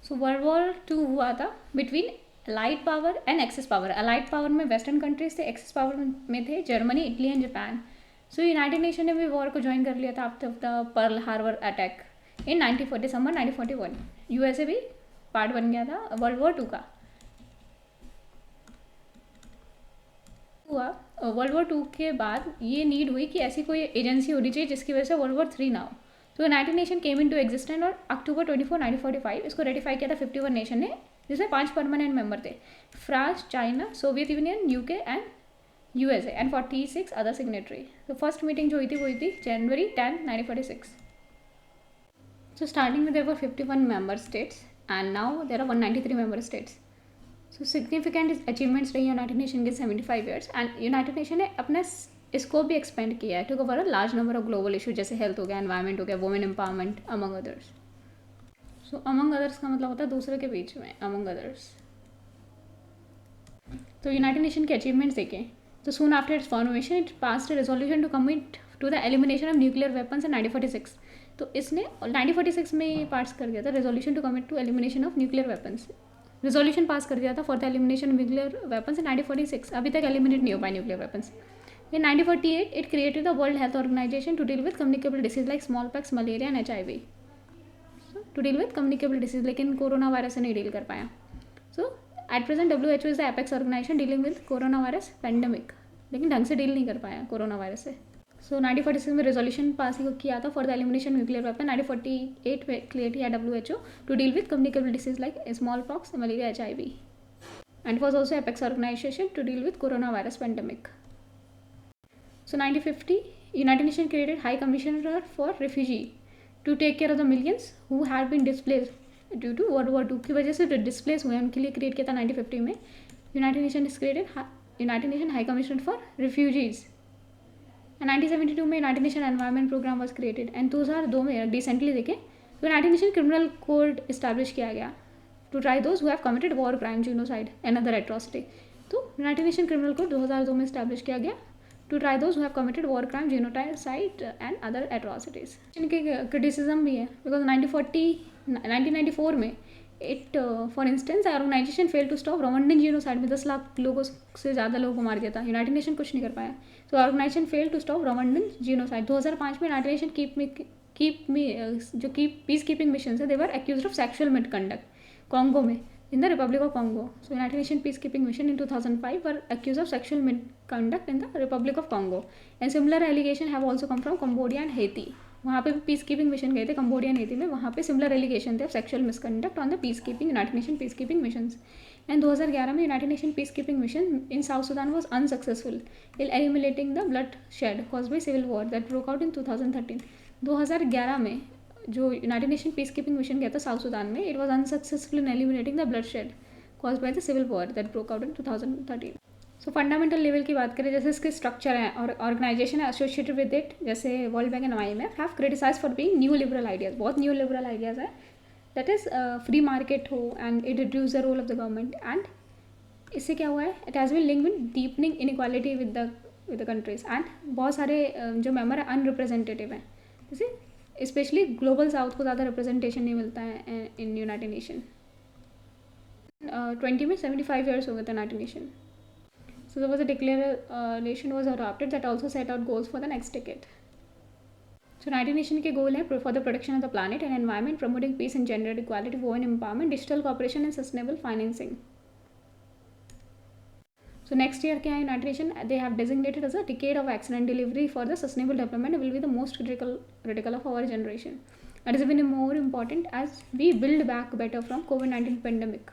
So world war two हुआ था between allied power and axis power. Allied power में western countries थे, axis power में थे Germany, Italy and Japan. So United Nation ने भी वॉर को ज्वाइन कर लिया था after the Pearl Harbor attack in 1940 December 1941. USA भी पार्ट बन गया था वर्ल्ड वॉर टू का. हुआ वर्ल्ड वॉर टू के बाद ये नीड हुई कि ऐसी कोई एजेंसी होनी चाहिए जिसकी वजह से वर्ल्ड वॉर थ्री ना हो. तो United Nation came into existence और अक्टूबर 24 1945 इसको रेटिफाई किया था 51 नेशन ने, जिसमें 5 परमानेंट मेंबर थे, France, China, Soviet union, UK and USA and 46 other signatory. तो फर्स्ट मीटिंग जो हुई थी वो हुई थी जनवरी 10 1946. So starting with there were 51 member states and now there are 193 member states. So significant achievements रही यूनाइटेड नेशन के 75 years and यूनाइटेड नेशन ने अपना स्कोप भी एक्सपेंड किया है to cover a large number of global issue जैसे health हो गया, एनवायरमेंट हो गया, women empowerment among others. So among others का मतलब होता है दूसरे के बीच में, अमंग अदर्स. तो यूनाइटेड नेशन के अचीवमेंट्स देखें तो soon after its formation it passed a resolution to commit to the elimination of nuclear weapons in 1946. तो इसने 1946 में ये पास कर दिया था resolution to commit to elimination of nuclear weapons. Resolution pass कर दिया था for the elimination of nuclear weapons in 1946. अभी तक एलिमिनेट नहीं हो पाए nuclear weapons. In 1948, it created the World Health Organization to deal with communicable disease like smallpox, malaria and HIV. So, to deal with communicable disease, लेकिन corona virus से नहीं deal कर पाया. So, at present WHO is the apex organization dealing with corona virus pandemic, लेकिन ढंग से deal नहीं कर पाया कोरोना वायरस से. सो 1946 में रेजोल्यूशन पास किया था for the elimination nuclear weapon. 1948 में क्रिएट किया WHO to deal with communicable disease like small pox, malaria, HIV. And was also apex organisation to deal with corona virus pandemic. So 1950, United Nations created High Commissioner for Refugee to take care of the millions who had been displaced due to World War II. की वजह से जो displace हुए उनके लिए create किया था 1950 में. United Nation is created United Nation High Commissioner for refugees. 1972 में United Nation environment programme was created. And 2002 में रिसेंटली देखें तो United Nation criminal code establish किया गया to try those who have committed war crime, genocide and other atrocity. तो United Nation criminal code 2002 में establish किया गया to try those who have committed war crime, genocide and other atrocities. इनके criticism भी है because 1994 में it for instance organization failed to stop Rwandan genocide में 10 लाख लोगों से ज़्यादा लोगों को मार दिया था. यूनाइटेड नेशन कुछ नहीं कर पाया. So organization failed to stop Rwandan genocide. 2005 में यूनाइटेड नेशन जो पीस कीपिंग मिशन है they were accused of sexual misconduct Congo में in the Republic of Congo. So United Nations Peacekeeping Mission in 2005 were accused of sexual misconduct in the Republic of Congo. And similar allegations have also come from Cambodia and Haiti. वहाँ पे भी peace keeping mission गए थे Cambodia and Haiti में. वहाँ पे similar allegation थे of sexual misconduct on the peacekeeping United Nation peacekeeping mission. And 2011 में United Nation peacekeeping mission in South Sudan was unsuccessful in eliminating the bloodshed caused by civil war that broke out in 2013. 2011 में जो United Nation peacekeeping mission गया था South Sudan में, it was unsuccessful in eliminating the bloodshed cause by the civil war that broke out in 2013. So fundamental level की बात करें जैसे इसके स्ट्रक्चर हैं और ऑर्गेनाइजेशन है एसोसिएटेड विद इट जैसे World Bank and IMF have criticise for being new liberal ideas. बहुत न्यू लिबरल आइडियाज़ है दैट इज़ फ्री मार्केट हो and it reduce the role of the government. And इससे क्या हुआ है, it has been linked with deepening inequality with the countries. And बहुत सारे जो मेम्बर हैं अनरिप्रेजेंटेटिव हैं, जैसे स्पेशली ग्लोबल साउथ को ज़्यादा रिप्रेजेंटेशन नहीं मिलता है इन यूनाइटेड नेशन. 20 में 75 ईयर्स हो गए थे United Nation. So there was a declaration was adopted that also set out goals for the next decade. So United Nation के गोल हैं for the protection of the planet and environment, promoting peace and gender equality, women empowerment, digital cooperation and sustainable financing. So next year क्या है United Nation they have designated as a decade of action and delivery for the sustainable development will be the most critical of our generation. It is even more important as we build back better from COVID-19 pandemic.